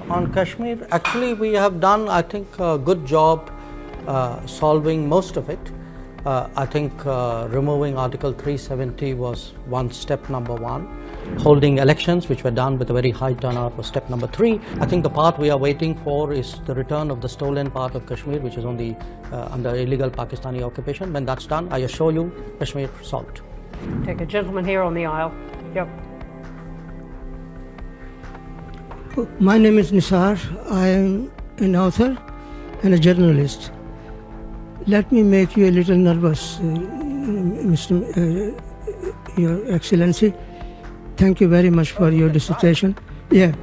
On Kashmir, actually we have done, I think, a good job solving most of it. I think removing Article 370 was step number one. Holding elections, which were done with a very high turnout, was step number 3. I think the part we are waiting for is the return of the stolen part of Kashmir, which is on the under illegal Pakistani occupation. When that's done, I assure you, Kashmir solved. Take a gentleman here on the aisle. Yep. My name is Nisar. I am an author and a journalist. Let me make you a little nervous, Your Excellency. Thank you very much for your dissertation. Yeah.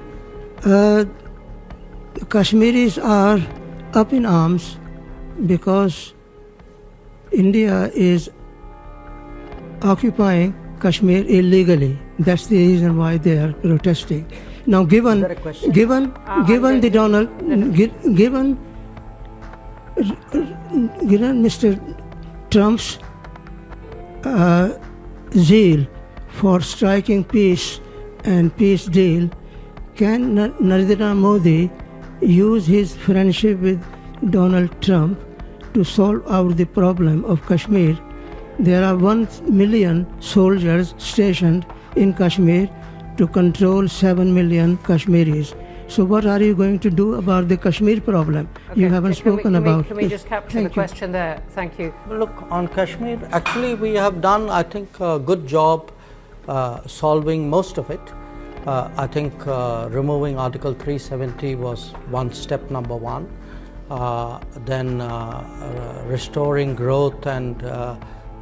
Kashmiris are up in arms because India is occupying Kashmir illegally. That's the reason why they are protesting. Now, given Mr. Trump's zeal for striking peace and peace deal, can Narendra Modi use his friendship with Donald Trump to solve out the problem of Kashmir? There are 1 million soldiers stationed in Kashmir to control 7 million Kashmiris. So what are you going to do about the Kashmir problem? Okay, you haven't spoken about. Can we just capture the question there? Thank you. Look, on Kashmir, actually we have done, I think, a good job solving most of it. I think removing Article 370 was step number 1. Then restoring growth and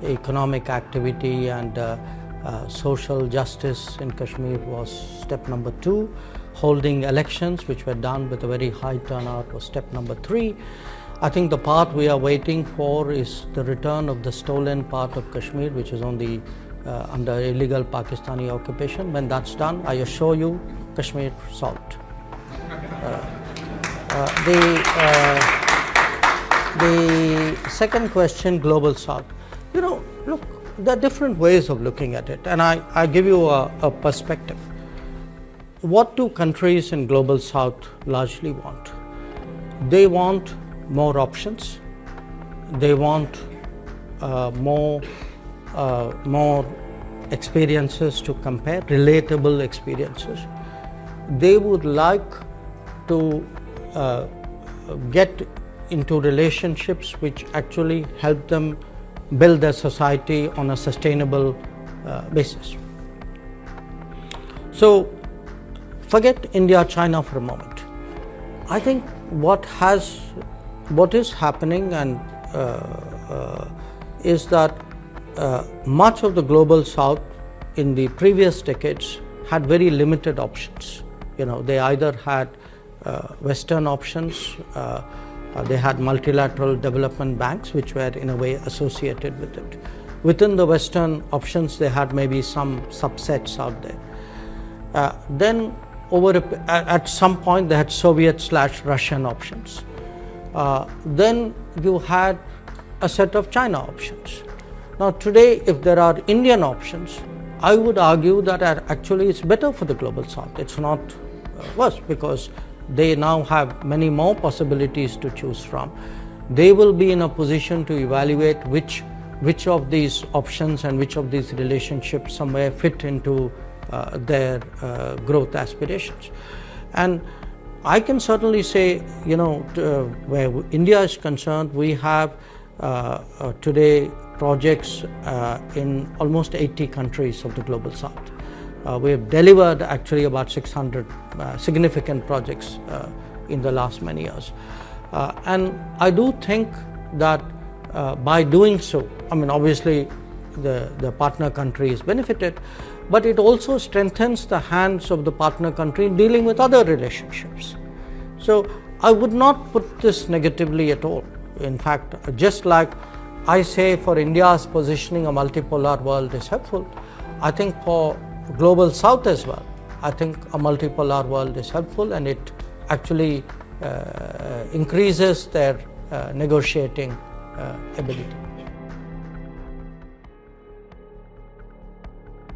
economic activity and social justice in Kashmir was step number 2. Holding elections, which were done with a very high turnout, was step number 3. I think the part we are waiting for is the return of the stolen part of Kashmir, which is on the under illegal Pakistani occupation. When that's done, I assure you, Kashmir solved. The second question, Global South. You know, look, there are different ways of looking at it, and I give you a perspective. What do countries in Global South largely want? They want more options. They want more experiences to compare, relatable experiences. They would like to get into relationships which actually help them build their society on a sustainable basis. So forget India, China for a moment. I think what is happening and is that much of the Global South in the previous decades had very limited options. You know, they either had Western options, they had multilateral development banks which were in a way associated with it. Within the Western options, they had maybe some subsets out there. Then at some point they had Soviet/Russian options. Then you had a set of China options. Now today, if there are Indian options, I would argue that actually it's better for the Global South. It's not worse, because they now have many more possibilities to choose from. They will be in a position to evaluate which of these options and which of these relationships somewhere fit into their growth aspirations. And I can certainly say, you know, where India is concerned, we have today projects in almost 80 countries of the Global South. We have delivered actually about 600 significant projects in the last many years. And I do think that by doing so, I mean, obviously the partner country is benefited, but it also strengthens the hands of the partner country in dealing with other relationships. So I would not put this negatively at all. In fact, just like I say for India's positioning, a multipolar world is helpful, I think for Global South as well, I think a multipolar world is helpful, and it actually increases their negotiating ability.